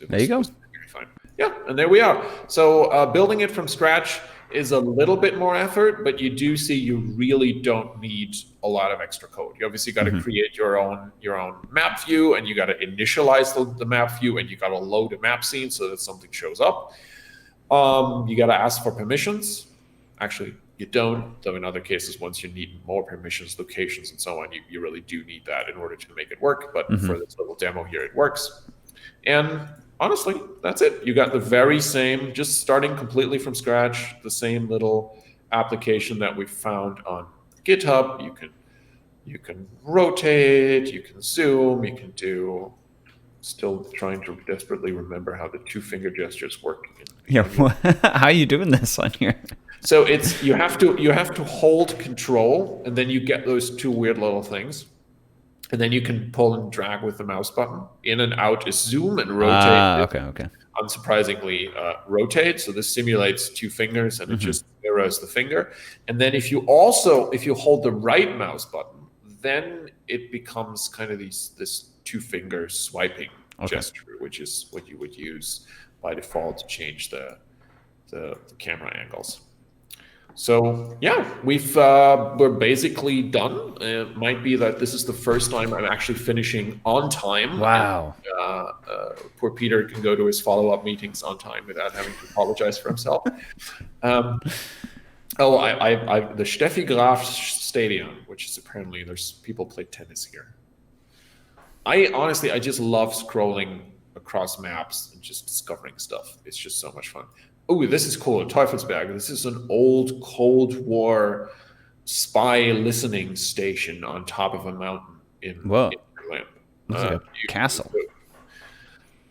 There you go. Fine. Yeah, and there we are. So building it from scratch is a little bit more effort, but you do see you really don't need a lot of extra code. You obviously got to create your own map view, and you got to initialize the map view, and you got to load a map scene so that something shows up. You got to ask for permissions. Actually, you don't, though in other cases, once you need more permissions, locations, and so on, you really do need that in order to make it work. But for this little demo here, it works. And honestly, that's it. You got the very same, just starting completely from scratch, the same little application that we found on GitHub. You can rotate, you can zoom, you can do. Still trying to desperately remember how the two finger gestures work. Yeah, how are you doing this on here? So it's you have to hold control, and then you get those two weird little things, and then you can pull and drag with the mouse button. In and out is zoom, and rotate. Okay. Unsurprisingly, rotate. So this simulates two fingers, and it just mirrors the finger. And then if you hold the right mouse button, then it becomes kind of this two finger swiping gesture, which is what you would use by default to change the camera angles. So yeah, we're basically done. It might be that this is the first time I'm actually finishing on time. Wow. And, poor Peter can go to his follow-up meetings on time without having to apologize for himself. The Steffi Graf Stadium, which is apparently there's people play tennis here. I just love scrolling across maps and just discovering stuff. It's just so much fun. Oh, this is cool. Teufelsberg. This is an old Cold War spy listening station on top of a mountain in Berlin. Looks like a castle.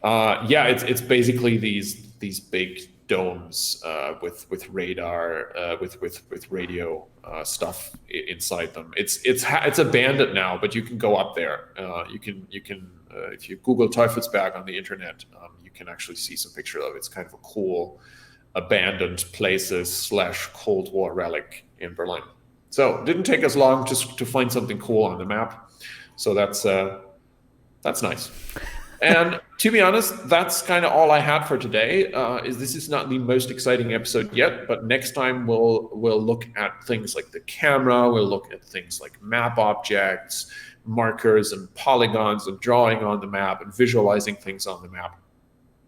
Yeah, it's basically these big domes with radar, with radio stuff inside them. It's abandoned now, but you can go up there. You can if you Google Teufelsberg on the internet, you can actually see some picture of it. It's kind of a cool abandoned places / Cold War relic in Berlin. So it didn't take us long to find something cool on the map. So that's nice. And to be honest, that's kind of all I had for today. This is not the most exciting episode yet, but next time we'll look at things like the camera. We'll look at things like map objects, markers and polygons, and drawing on the map and visualizing things on the map.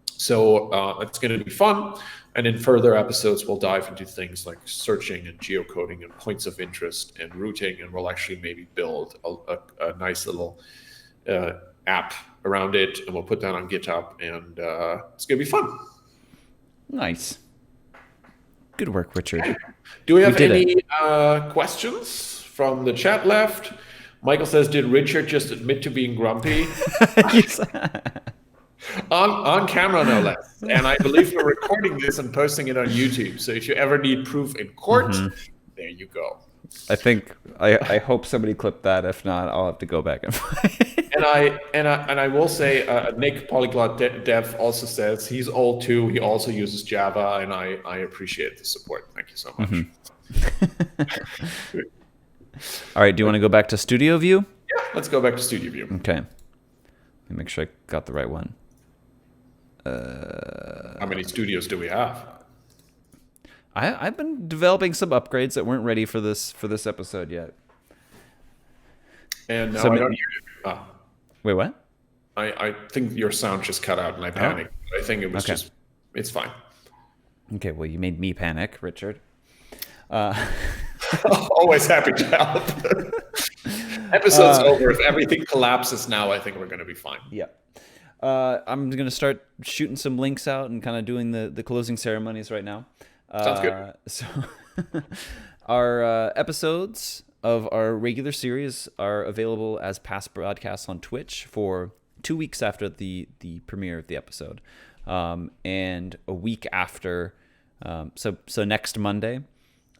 So it's going to be fun. And in further episodes, we'll dive into things like searching and geocoding and points of interest and routing, and we'll actually maybe build a nice little app around it, and we'll put that on GitHub, and it's going to be fun. Nice. Good work, Richard. Do we have any questions from the chat left? Michael says, did Richard just admit to being grumpy? On camera, no less. And I believe we're recording this and posting it on YouTube. So if you ever need proof in court, there you go. I hope somebody clipped that. If not, I'll have to go back and find it. And I will say, Nick Polyglot Dev also says he's old too. He also uses Java, and I appreciate the support. Thank you so much. All right. Do you want to go back to Studio View? Yeah, let's go back to Studio View. Okay. Let me make sure I got the right one. How many studios do we have? I've been developing some upgrades that weren't ready for this episode yet. And now I don't hear you. Wait, what? I think your sound just cut out and I panicked. I think it was it's fine. Okay, well, you made me panic, Richard. Always happy to help. Episode's over. If everything collapses now, I think we're going to be fine. Yeah. I'm going to start shooting some links out and kind of doing the closing ceremonies right now. Sounds good. So our episodes of our regular series are available as past broadcasts on Twitch for 2 weeks after the premiere of the episode. And a week after, so next Monday,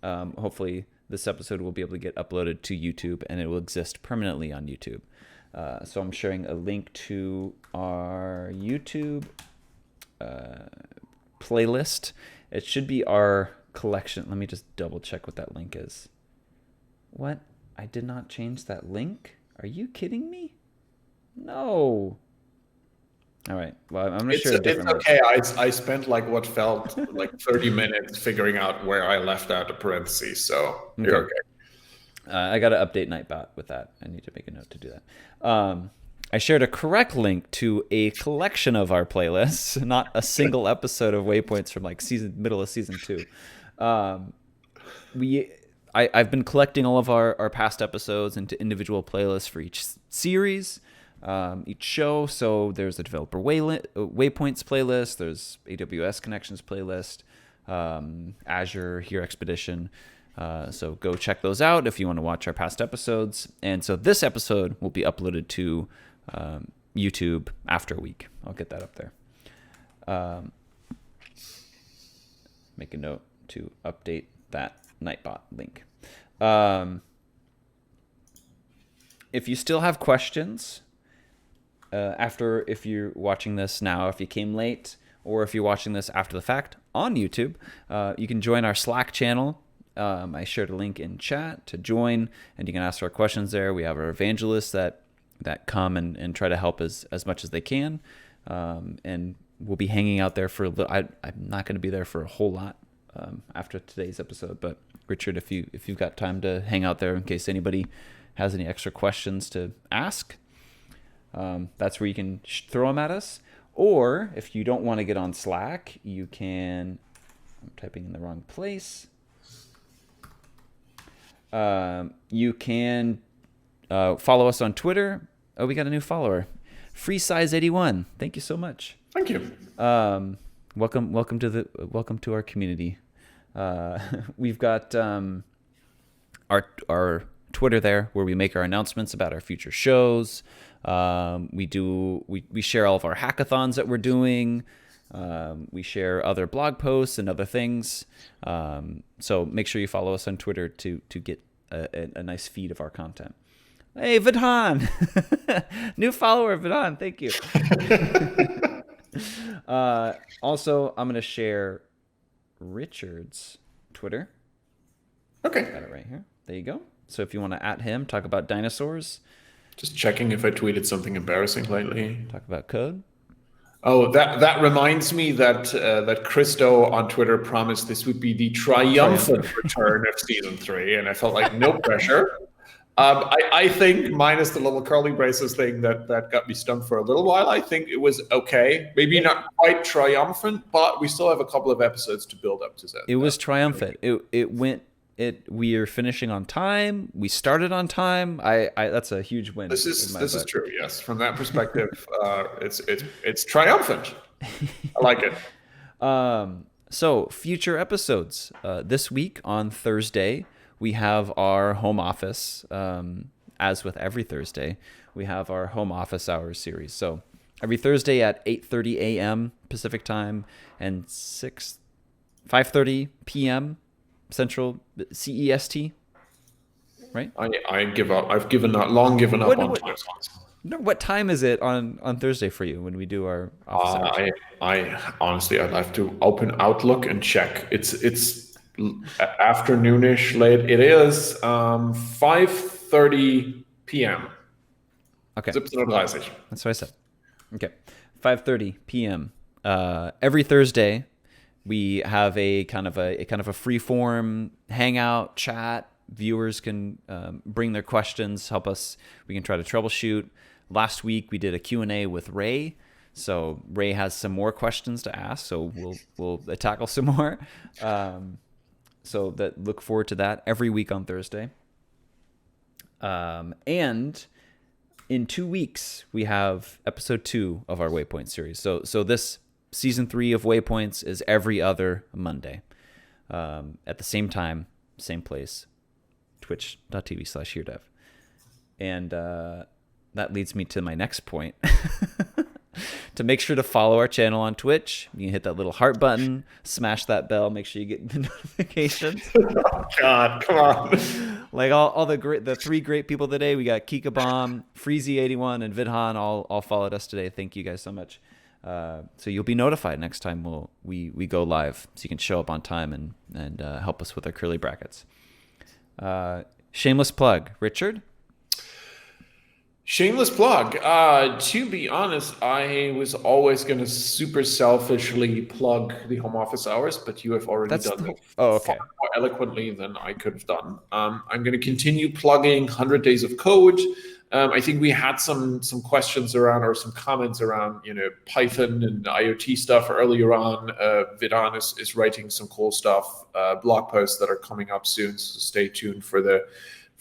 hopefully this episode will be able to get uploaded to YouTube, and it will exist permanently on YouTube. So I'm sharing a link to our YouTube playlist. It should be our collection. Let me just double check what that link is. What? I did not change that link? Are you kidding me? No. All right. Well, I'm going to share a different It's okay. I spent what felt like 30 minutes figuring out where I left out a parentheses, so you're okay. I got to update Nightbot with that. I need to make a note to do that. I shared a correct link to a collection of our playlists, not a single episode of Waypoints from like middle of season 2. Um, I've been collecting all of our past episodes into individual playlists for each series, each show. So there's a developer Waypoints playlist, there's AWS connections playlist, Azure Here Expedition. So go check those out if you want to watch our past episodes. And so this episode will be uploaded to YouTube after a week. I'll get that up there. Make a note to update that Nightbot link. If you still have questions if you're watching this now, if you came late, or if you're watching this after the fact on YouTube, you can join our Slack channel. I shared a link in chat to join, and you can ask our questions there. We have our evangelists that come and try to help as much as they can, and we'll be hanging out there for a little. I'm not going to be there for a whole lot after today's episode, but Richard, if you've got time to hang out there in case anybody has any extra questions to ask, that's where you can throw them at us. Or if you don't want to get on Slack, you can. I'm typing in the wrong place. You can follow us on Twitter. Oh, we got a new follower, FreeSize81. Thank you so much. Thank you. Welcome to our community. We've got our Twitter there where we make our announcements about our future shows. We share all of our hackathons that we're doing. We share other blog posts and other things. So make sure you follow us on Twitter to get a nice feed of our content. Hey, Vidhan! New follower, Vidhan. Thank you. Also, I'm going to share Richard's Twitter. Okay. Got it right here. There you go. So if you want to @ him, talk about dinosaurs. Just checking if I tweeted something embarrassing lately. Talk about code. Oh, that reminds me that Christo on Twitter promised this would be the triumphant return of season 3, and I felt like no pressure. I think, minus the little curly braces thing that got me stumped for a little while, I think it was okay. Maybe not quite triumphant, but we still have a couple of episodes to build up to that. It was triumphant. We are finishing on time. We started on time. That's a huge win. This is true. Yes, from that perspective, it's triumphant. I like it. So future episodes. This week on Thursday, we have our home office. As with every Thursday, we have our home office hours series. So every Thursday at 8:30 a.m. Pacific time and 5:30 p.m. Central CEST, right? I give up. I've long given up on time zones. No, what time is it on Thursday for you when we do our office hours? I honestly, I'd have to open Outlook and check. It's afternoonish late. It is 5:30 p.m. Okay. That's what I said. Okay, 5:30 p.m. Every Thursday. We have a kind of a free form hangout chat. Viewers can bring their questions, help us. We can try to troubleshoot. Last week we did a Q&A with Ray. So Ray has some more questions to ask. So we'll tackle some more. So look forward to that every week on Thursday. And in 2 weeks we have episode 2 of our Waypoint series. So this Season 3 of Waypoints is every other Monday at the same time, same place, twitch.tv/HereDev. And that leads me to my next point. To make sure to follow our channel on Twitch, you can hit that little heart button, smash that bell, make sure you get the notifications. Oh, God, come on. Like all the 3 great people today. We got Kika Bomb, Freezy81, and Vidhan all followed us today. Thank you guys so much. So you'll be notified next time we go live, so you can show up on time and help us with our curly brackets. Shameless plug, Richard. Shameless plug. To be honest, I was always going to super selfishly plug the home office hours, but you have already done that far more eloquently than I could have done. I'm going to continue plugging 100 Days of Code. I think we had some questions around, or some comments around, Python and IoT stuff earlier on. Vidan is writing some cool stuff, blog posts that are coming up soon, so stay tuned for the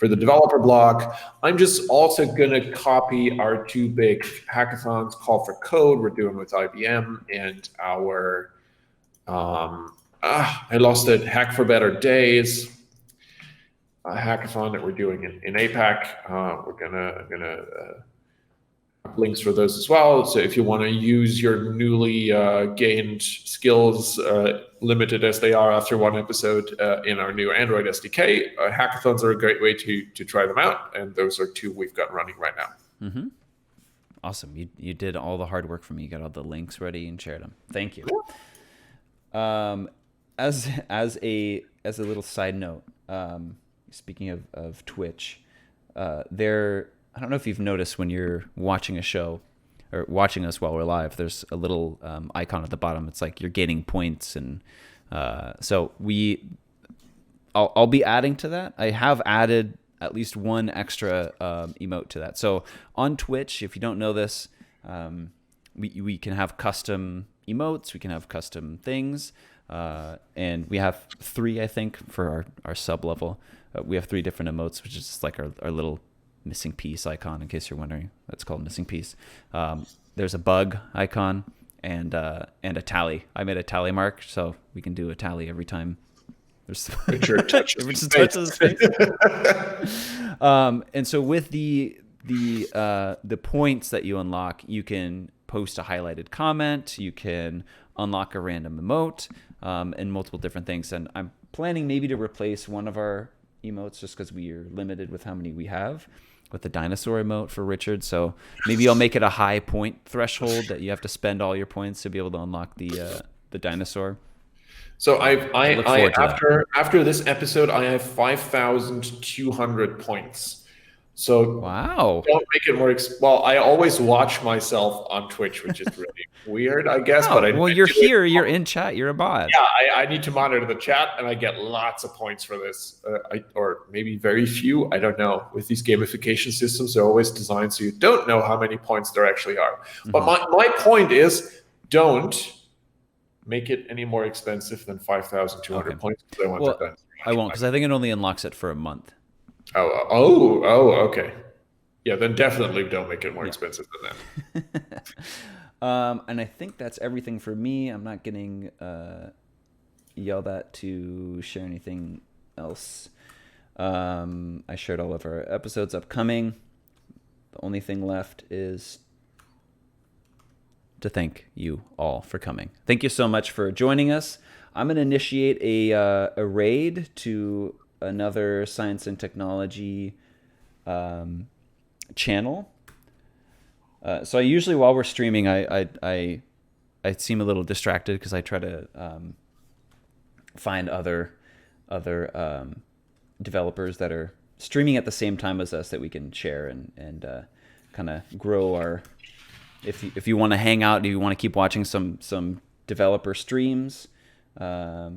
developer blog. I'm just also going to copy our two big hackathons, Call for Code, we're doing with IBM, and our, I lost it, Hack for Better Days, a hackathon that we're doing in APAC. We're gonna have links for those as well. So if you want to use your newly gained skills, limited as they are after one episode, in our new Android SDK, hackathons are a great way to try them out. And those are two we've got running right now. Mm-hmm. Awesome. You did all the hard work for me. You got all the links ready and shared them. Thank you. As a little side note, speaking of Twitch, I don't know if you've noticed when you're watching a show or watching us while we're live, there's a little icon at the bottom. It's like you're gaining points, and so I'll be adding to that. I have added at least one extra emote to that. So on Twitch, if you don't know this, we can have custom emotes, we can have custom things, and we have 3, I think, for our sub level. We have 3 different emotes, which is just like our little missing piece icon, in case you're wondering. That's called missing piece. There's a bug icon and a tally. I made a tally mark, so we can do a tally every time there's Richard touches his face. And so with the points that you unlock, you can post a highlighted comment, you can unlock a random emote, and multiple different things. And I'm planning maybe to replace one of our emotes, just because we are limited with how many we have, with the dinosaur emote for Richard. So maybe I'll make it a high point threshold that you have to spend all your points to be able to unlock the dinosaur. So after this episode, I have 5,200 points. So wow, don't make it more. Well, I always watch myself on Twitch, which is really weird, I guess. Oh, but you're here, you're in chat, you're a bot. Yeah, I need to monitor the chat, and I get lots of points for this, or maybe very few. I don't know. With these gamification systems, they're always designed so you don't know how many points there actually are. Mm-hmm. But my point is, don't make it any more expensive than 5,200 points. I won't, because I think it only unlocks it for a month. Oh, okay. Yeah, then definitely don't make it more expensive than that. And I think that's everything for me. I'm not getting yelled at to share anything else. I shared all of our episodes upcoming. The only thing left is to thank you all for coming. Thank you so much for joining us. I'm going to initiate a raid to another science and technology channel. So I usually, while we're streaming, I seem a little distracted because I try to find other developers that are streaming at the same time as us that we can share and kind of grow our. If you want to hang out, if you want to keep watching some developer streams, there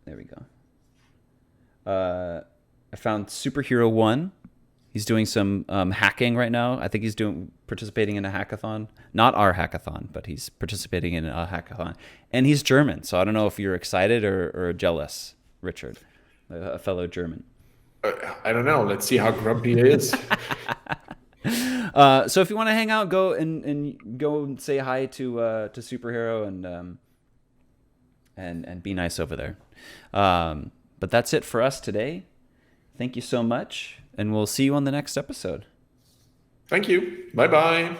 we go. I found Superhero 1. He's doing some hacking right now. I think he's participating in a hackathon. Not our hackathon, but he's participating in a hackathon. And he's German, so I don't know if you're excited or jealous, Richard, a fellow German. I don't know. Let's see how grumpy he is. So if you want to hang out, go and say hi to Superhero and be nice over there. But that's it for us today. Thank you so much, and we'll see you on the next episode. Thank you. Bye-bye.